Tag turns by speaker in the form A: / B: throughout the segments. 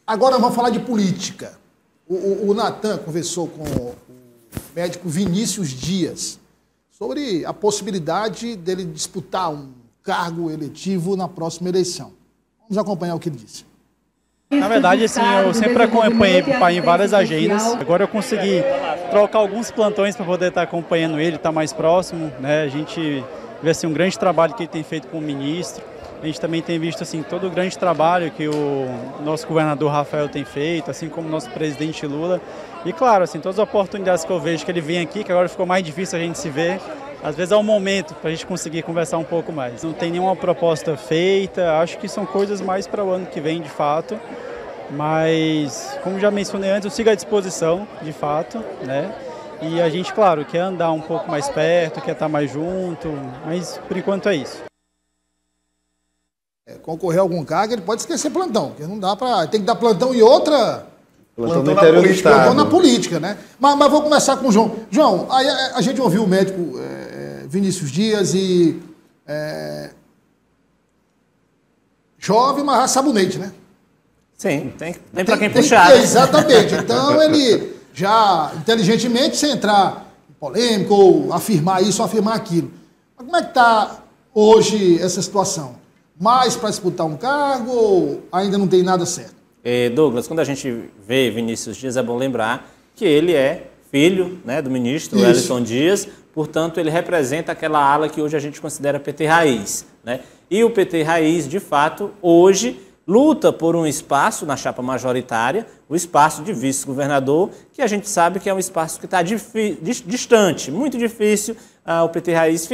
A: Agora vamos falar de política. O Natan conversou com o médico Vinícius Dias sobre a possibilidade dele disputar um cargo eletivo na próxima eleição. Vamos acompanhar o que ele disse.
B: Na verdade, assim, eu sempre acompanhei o pai em várias agendas. Agora eu consegui trocar alguns plantões para poder estar acompanhando ele, estar mais próximo, né? A gente vê assim, um grande trabalho que ele tem feito com o ministro. A gente também tem visto assim, todo o grande trabalho que o nosso governador Rafael tem feito, assim como o nosso presidente Lula. E claro, assim, todas as oportunidades que eu vejo que ele vem aqui, que agora ficou mais difícil a gente se ver, às vezes é um momento para a gente conseguir conversar um pouco mais. Não tem nenhuma proposta feita, acho que são coisas mais para o ano que vem, de fato. Mas, como já mencionei antes, eu sigo à disposição, de fato, né? E a gente, claro, quer andar um pouco mais perto, quer estar mais junto, mas por enquanto é isso.
A: Concorrer a algum cargo, ele pode esquecer plantão, porque não dá para... Tem que dar plantão e outra...
C: Plantão no interior do estado.
A: Plantão na política, né? Mas vou começar com o João. João, aí a gente ouviu o médico Vinícius Dias e... jovem, mas sabonete, né?
D: Sim, tem para quem puxar.
A: Exatamente. Então ele já, inteligentemente, sem entrar em polêmica ou afirmar isso ou afirmar aquilo. Mas como é que está hoje essa situação? Mais para disputar um cargo ou ainda não tem nada certo?
D: Douglas, quando a gente vê Vinícius Dias, é bom lembrar que ele é filho, né, do ministro Wellington Dias, portanto ele representa aquela ala que hoje a gente considera PT Raiz, né? E o PT Raiz, de fato, hoje luta por um espaço na chapa majoritária, o espaço de vice-governador, que a gente sabe que é um espaço que está distante, muito difícil o PT Raiz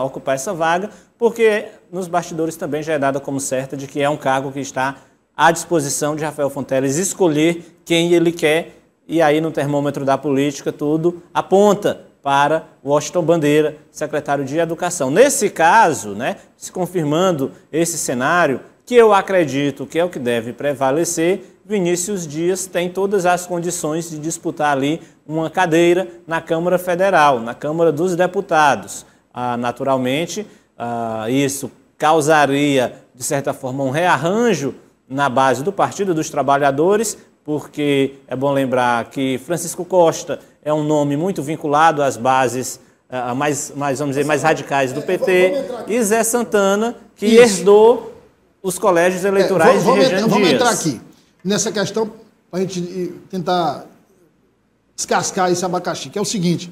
D: ocupar essa vaga, porque nos bastidores também já é dada como certa de que é um cargo que está à disposição de Rafael Fonteles escolher quem ele quer, e aí no termômetro da política tudo aponta para Washington Bandeira, secretário de Educação. Nesse caso, né, se confirmando esse cenário, que eu acredito que é o que deve prevalecer, Vinícius Dias tem todas as condições de disputar ali uma cadeira na Câmara Federal, na Câmara dos Deputados. Naturalmente, isso causaria, de certa forma, um rearranjo na base do Partido dos Trabalhadores, porque é bom lembrar que Francisco Costa é um nome muito vinculado às bases vamos dizer, mais radicais do PT, e Zé Santana, que herdou os colégios eleitorais de Regiane Dias.
A: Vamos entrar aqui nessa questão para a gente tentar descascar esse abacaxi, que é o seguinte.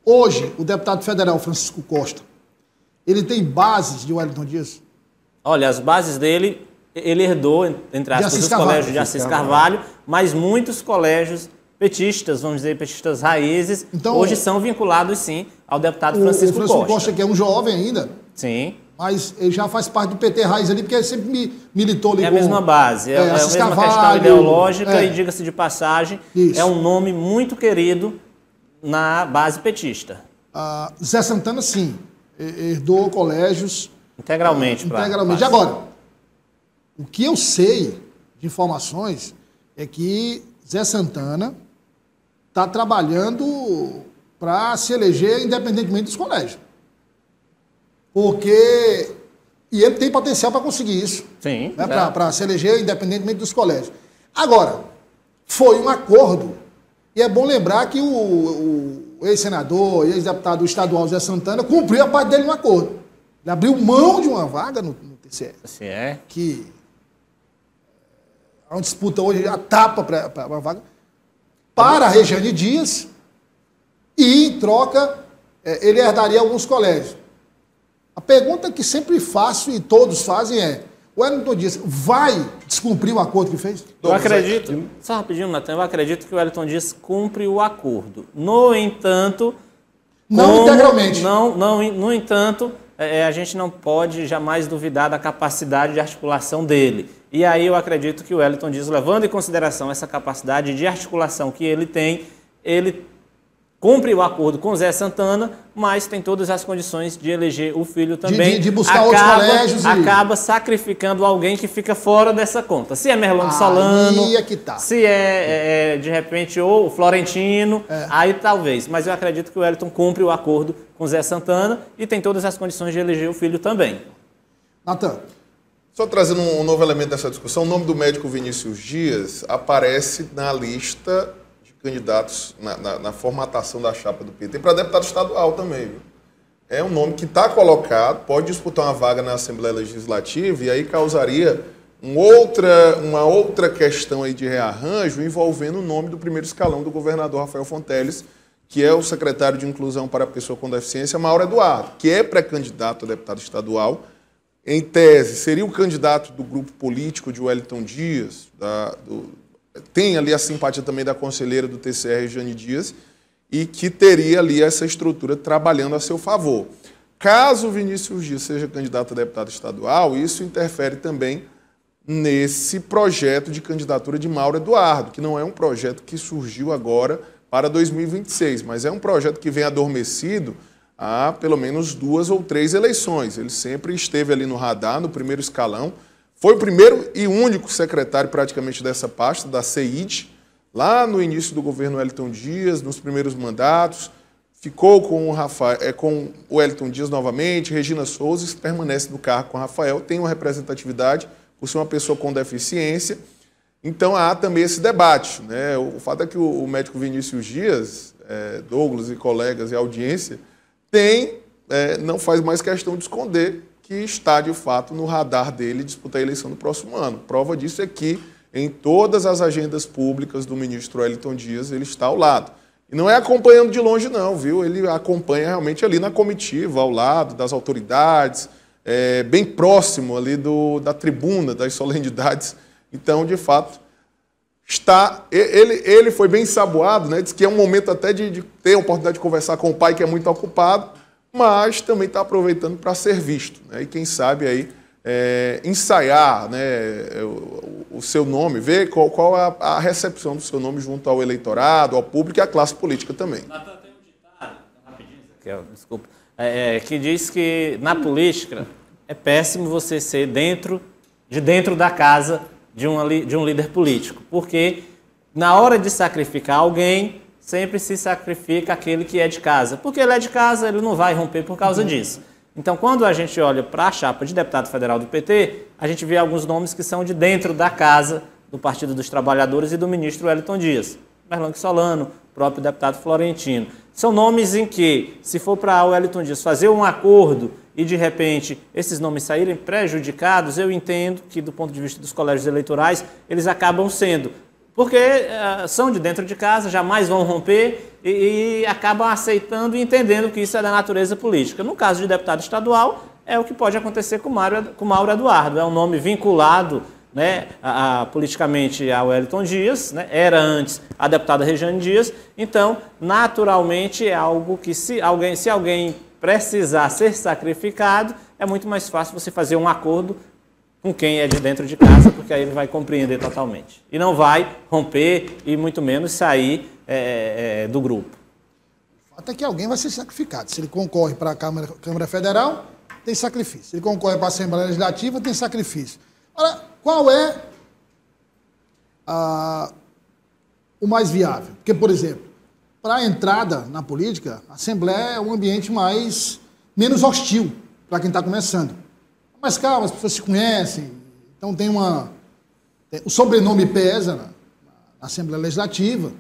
A: Hoje, o deputado federal Francisco Costa, ele tem bases de Wellington Dias?
D: Olha, as bases dele, ele herdou, entre aspas, os colégios de Assis Carvalho, mas muitos colégios petistas, vamos dizer, petistas raízes, então, hoje são vinculados, sim, ao deputado Francisco Costa. O Francisco Costa,
A: que é um jovem ainda.
D: Sim.
A: Mas ele já faz parte do PT Raiz ali, porque ele sempre militou ali.
D: É a mesma base, é a mesma questão ideológica e, diga-se de passagem, é um nome muito querido na base petista.
A: Zé Santana, sim, herdou colégios...
D: Integralmente.
A: Integralmente. Agora, o que eu sei de informações é que Zé Santana está trabalhando para se eleger independentemente dos colégios. Porque... E ele tem potencial para conseguir isso.
D: Sim.
A: Né, para se eleger independentemente dos colégios. Agora, foi um acordo. E é bom lembrar que o ex-senador e ex-deputado estadual Zé Santana cumpriu a parte dele no acordo. Ele abriu mão de uma vaga no TCE. Que é uma disputa hoje, a tapa para uma vaga, para a Regiane Dias, e em troca ele herdaria alguns colégios. A pergunta que sempre faço e todos fazem é: o Wellington Dias vai descumprir o acordo que fez?
D: Eu acredito, só rapidinho, Natan, eu acredito que o Wellington Dias cumpre o acordo. No entanto...
A: Não integralmente.
D: No entanto, a gente não pode jamais duvidar da capacidade de articulação dele. E aí eu acredito que o Wellington Dias, levando em consideração essa capacidade de articulação que ele tem, ele cumpre o acordo com Zé Santana, mas tem todas as condições de eleger o filho também.
A: De buscar outros colégios.
D: Acaba sacrificando alguém que fica fora dessa conta. Se é Merlon de Solano, se é, de repente, ou o Florentino, aí talvez. Mas eu acredito que o Wellington cumpre o acordo com Zé Santana e tem todas as condições de eleger o filho também.
A: Natan,
E: Só trazendo um novo elemento dessa discussão, o nome do médico Vinícius Dias aparece na lista de candidatos, na formatação da chapa do PT, para deputado estadual também, viu? É um nome que está colocado, pode disputar uma vaga na Assembleia Legislativa e aí causaria uma outra questão aí de rearranjo envolvendo o nome do primeiro escalão do governador Rafael Fonteles, que é o secretário de Inclusão para a Pessoa com Deficiência, Mauro Eduardo, que é pré-candidato a deputado estadual. Em tese, seria o candidato do grupo político de Wellington Dias, tem ali a simpatia também da conselheira do TCR, Jane Dias, e que teria ali essa estrutura trabalhando a seu favor. Caso o Vinícius Dias seja candidato a deputado estadual, isso interfere também nesse projeto de candidatura de Mauro Eduardo, que não é um projeto que surgiu agora para 2026, mas é um projeto que vem adormecido há pelo menos 2 ou 3 eleições. Ele sempre esteve ali no radar, no primeiro escalão. Foi o primeiro e único secretário praticamente dessa pasta, da CEID, lá no início do governo Wellington Dias, nos primeiros mandatos. Ficou com o Wellington Dias novamente, Regina Souza permanece no cargo com o Rafael, tem uma representatividade por ser uma pessoa com deficiência. Então há também esse debate, né? O fato é que o médico Vinícius Dias, Douglas e colegas e audiência, não faz mais questão de esconder que está, de fato, no radar dele disputar a eleição no próximo ano. Prova disso é que, em todas as agendas públicas do ministro Wellington Dias, ele está ao lado. E não é acompanhando de longe, não, viu? Ele acompanha realmente ali na comitiva, ao lado das autoridades, bem próximo ali da tribuna, das solenidades. Então, de fato, ele foi bem ensaboado, né? Diz que é um momento até de ter a oportunidade de conversar com o pai, que é muito ocupado, mas também está aproveitando para ser visto, né? E quem sabe aí ensaiar, né, o seu nome, ver qual é a recepção do seu nome junto ao eleitorado, ao público e à classe política também.
D: Natan, tem um ditado, rapidinho, desculpa, que diz que na política é péssimo você ser de dentro da casa de um líder político, porque na hora de sacrificar alguém, sempre se sacrifica aquele que é de casa, porque ele é de casa, ele não vai romper por causa disso. Então, quando a gente olha para a chapa de deputado federal do PT, a gente vê alguns nomes que são de dentro da casa do Partido dos Trabalhadores e do ministro Wellington Dias. Merlong Solano, próprio deputado Florentino. São nomes em que, se for para o Wellington Dias fazer um acordo e, de repente, esses nomes saírem prejudicados, eu entendo que, do ponto de vista dos colégios eleitorais, eles acabam sendo. Porque são de dentro de casa, jamais vão romper e acabam aceitando e entendendo que isso é da natureza política. No caso de deputado estadual, é o que pode acontecer com Mauro Eduardo. É um nome vinculado, né, politicamente ao Wellington Dias, né, era antes a deputada Rejane Dias. Então, naturalmente, é algo que se alguém precisar ser sacrificado, é muito mais fácil você fazer um acordo com quem é de dentro de casa, porque aí ele vai compreender totalmente. E não vai romper e muito menos sair do grupo.
A: Até que alguém vai ser sacrificado. Se ele concorre para a Câmara Federal, tem sacrifício. Se ele concorre para a Assembleia Legislativa, tem sacrifício. Agora, qual é o mais viável? Porque, por exemplo, para a entrada na política, a Assembleia é um ambiente menos hostil para quem está começando. Mas calma, as pessoas se conhecem, então tem o sobrenome pesa na Assembleia Legislativa.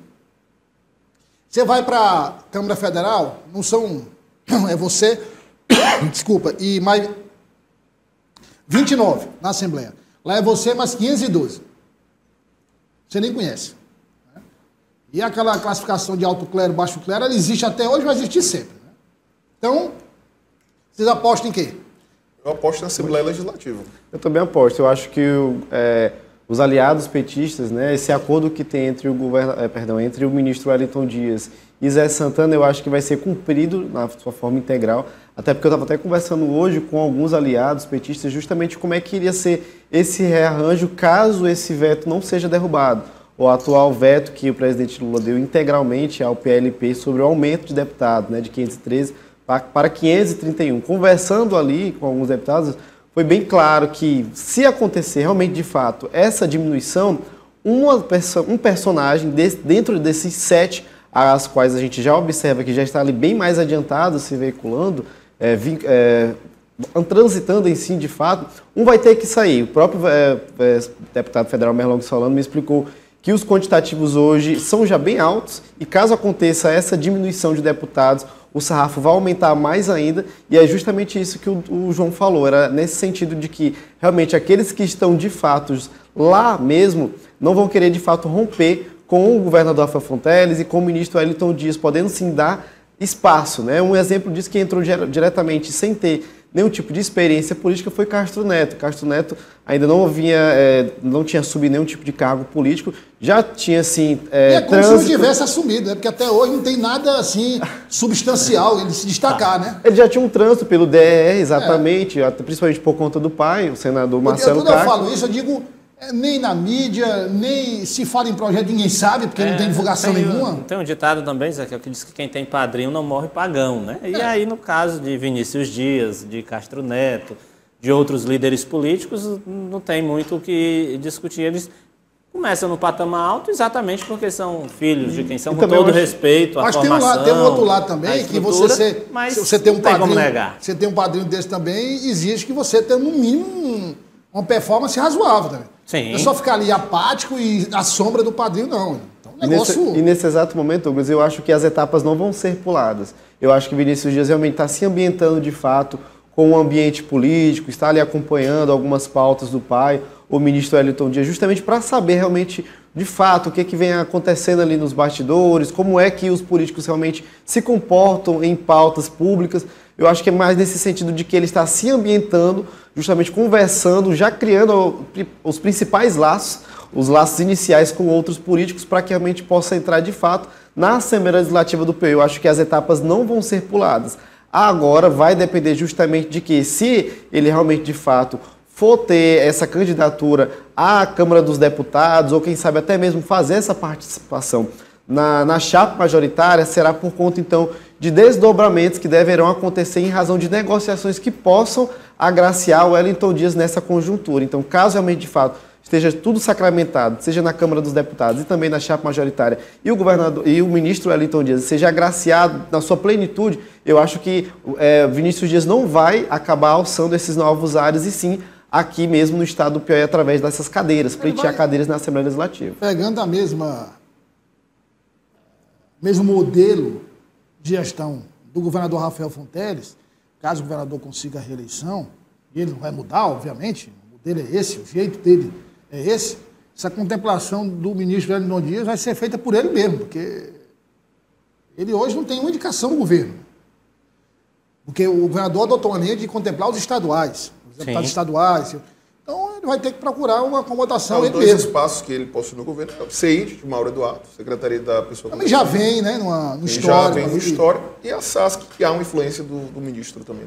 A: Você vai para a Câmara Federal, é você, desculpa, e mais 29 na Assembleia. Lá é você mais 512. Você nem conhece. Né? E aquela classificação de alto clero, baixo clero, ela existe até hoje, vai existir sempre. Né? Então, vocês apostam em quê?
E: Eu aposto na Assembleia Legislativa.
C: Eu também aposto. Eu acho que os aliados petistas, né, esse acordo que tem entre o ministro Wellington Dias e Zé Santana, eu acho que vai ser cumprido na sua forma integral. Até porque eu estava até conversando hoje com alguns aliados petistas justamente como é que iria ser esse rearranjo caso esse veto não seja derrubado. O atual veto que o presidente Lula deu integralmente ao PLP sobre o aumento de deputados, né, de 513 para 531. Conversando ali com alguns deputados, foi bem claro que, se acontecer realmente de fato essa diminuição, um personagem dentro desses 7, as quais a gente já observa que já está ali bem mais adiantado se veiculando, transitando em si, de fato, um vai ter que sair. O próprio deputado federal Merlong Solano me explicou que os quantitativos hoje são já bem altos e caso aconteça essa diminuição de deputados, o sarrafo vai aumentar mais ainda e é justamente isso que o João falou, era nesse sentido de que realmente aqueles que estão de fato lá mesmo não vão querer de fato romper com o governador Rafael Fonteles e com o ministro Wellington Dias, podendo sim dar espaço, né? Um exemplo disso que entrou diretamente sem ter nenhum tipo de experiência política foi Castro Neto. Castro Neto ainda não tinha assumido nenhum tipo de cargo político, já tinha assim...
A: é como se não tivesse assumido, né? Porque até hoje não tem nada assim substancial ele se destacar, né?
C: Ele já tinha um trânsito pelo DER, exatamente, principalmente por conta do pai, o senador Marcelo Castro.
A: Quando eu falo isso, eu digo... nem na mídia, nem se fala em projeto, ninguém sabe, porque não tem divulgação nenhuma.
D: Tem um ditado também, Zé, que diz que quem tem padrinho não morre pagão, né? E aí, no caso de Vinícius Dias, de Castro Neto, de outros líderes políticos, não tem muito o que discutir. Eles começam no patamar alto exatamente porque são filhos de quem são, com todo respeito à formação.
A: Tem um outro lado também, que você tem um padrinho,
D: como negar.
A: Você tem um padrinho desse também, exige que você tenha, no mínimo, uma performance razoável também.
D: Sim.
A: Não é só ficar ali apático e à sombra do padrinho, não. Então,
C: e nesse exato momento, Douglas, eu acho que as etapas não vão ser puladas. Eu acho que Vinícius Dias realmente está se ambientando de fato com o ambiente político, está ali acompanhando algumas pautas do pai, o ministro Wellington Dias, justamente para saber realmente, de fato, o que vem acontecendo ali nos bastidores, como é que os políticos realmente se comportam em pautas públicas. Eu acho que é mais nesse sentido de que ele está se ambientando, justamente conversando, já criando os principais laços, os laços iniciais com outros políticos, para que realmente possa entrar de fato na Assembleia Legislativa do PE. Eu acho que as etapas não vão ser puladas. Agora vai depender justamente de que, se ele realmente de fato for ter essa candidatura à Câmara dos Deputados, ou quem sabe até mesmo fazer essa participação na chapa majoritária, será por conta então de desdobramentos que deverão acontecer em razão de negociações que possam agraciar o Wellington Dias nessa conjuntura. Então, caso realmente de fato esteja tudo sacramentado, seja na Câmara dos Deputados e também na chapa majoritária, e o governador e o ministro Wellington Dias seja agraciado na sua plenitude, eu acho que Vinícius Dias não vai acabar alçando esses novos ares, e sim aqui mesmo no estado do Piauí, através dessas cadeiras, pleitear cadeiras na Assembleia Legislativa.
A: Pegando mesmo modelo de gestão do governador Rafael Fonteles, caso o governador consiga a reeleição, e ele não vai mudar, obviamente, o modelo é esse, o jeito dele é esse, essa contemplação do ministro Wellington Dias vai ser feita por ele mesmo, porque ele hoje não tem uma indicação do governo. Porque o governador adotou uma linha de contemplar os estaduais, os deputados estaduais. Então, ele vai ter que procurar uma acomodação ele mesmo.
E: Os dois espaços que ele possui no governo, o CEID, de Mauro Eduardo, Secretaria da Pessoa...
A: Também já vem, né, no histórico.
E: Já vem no histórico. E a SASC, que há uma influência do ministro também.